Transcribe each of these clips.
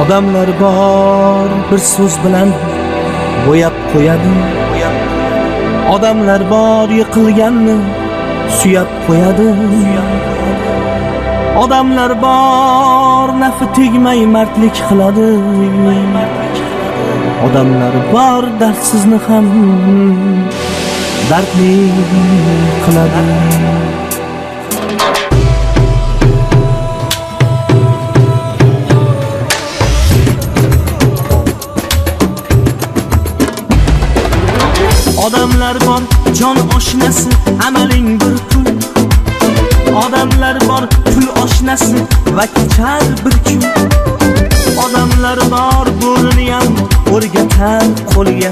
Odamlar bor bir so'z bilan bo'yab qo'yadi. Odamlar bor yiqilganni suyab qo'yadi. Odamlar bor nafi tegmay mardlik qiladi. Odamlar bor dardsizni ham dardli qiladi. Odamlar bor jon oshnasi, amaling bir kun. Odamlar bor pul oshnasi va kechar bir kun. Odamlar bor bo'rini ham o'rgatar qo'lga.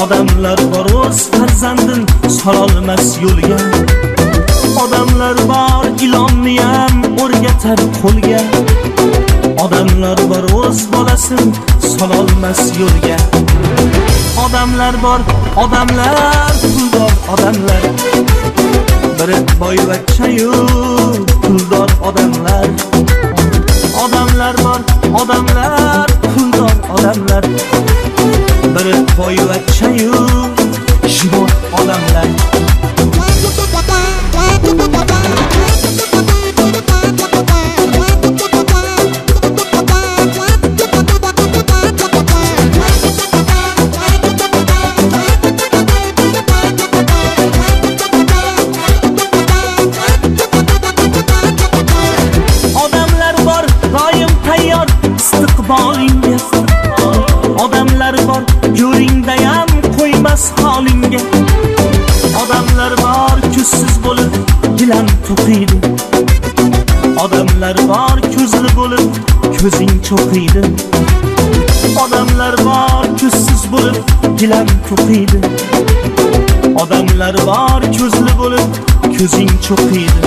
Odamlar bor o'z farzandin sololmas yo'lga. Odamlar bor ilonni ham o'rgatar qo'lga. Odamlar bor o'z bolasin sololmas yo'lga. Odamlar bor, odamlar puldor odamlar. Biri boyvachchayu puldor odamlar. Odamlar bor, odamlar puldor odamlar. Biri boyvachchayu jibor odamlar. Odamlar bor yo'lingdayam qo'ymas holingga. Odamlar bor ko'zsiz bo'lib gilam to'qiydi. Odamlar bor ko'zli bo'lib ko'zing cho'qiydi. Odamlar bor ko'zsiz bo'lib gilam to'qiydi. Odamlar bor ko'zli bo'lib ko'zing cho'qiydi.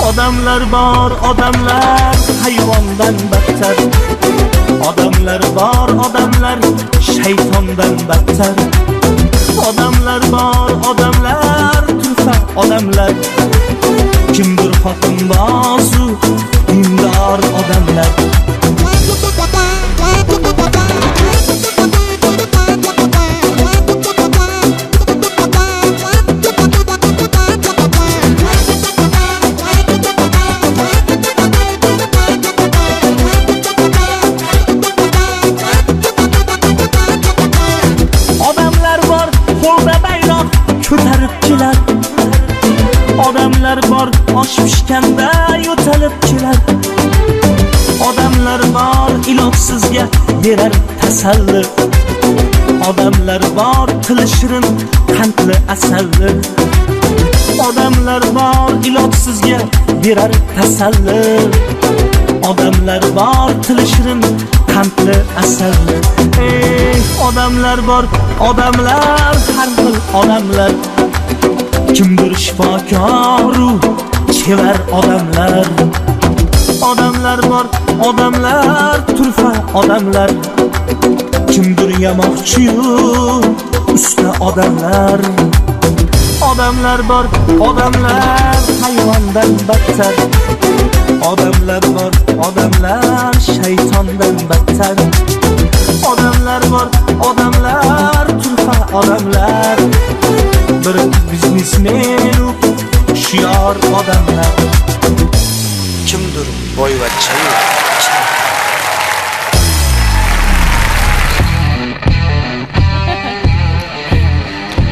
Odamlar bor, odamlar hayvondan battar. Odamlar bor, odamlar shaytondan battar. Odamlar bor, odamlar turfa odamlar. Kimdir xotinbozu dindor odamlar. Odamlar bor osh pishganda yo'talib kelar. Odamlar bor ilojsizga berar tasalli. Odamlar bor tili shirin qandli asalli. Odamlar bor ilojsizga berar tasalli. Odamlar bor tili shirin qandli asalli. Odamlar bor, odamlar har xil odamlar. Kimdir shifokoru chevar odamlar. Odamlar bor, odamlar turfa odamlar. Kimdir yamoqchiyu usta odamlar. Odamlar bor, odamlar hayvondan battar. Odamlar bor, odamlar shaytondan battar. Odamlar bor, odamlar turfa odamlar. Bir biznesmenu hushyor odamlar. Kimdir boyvachcha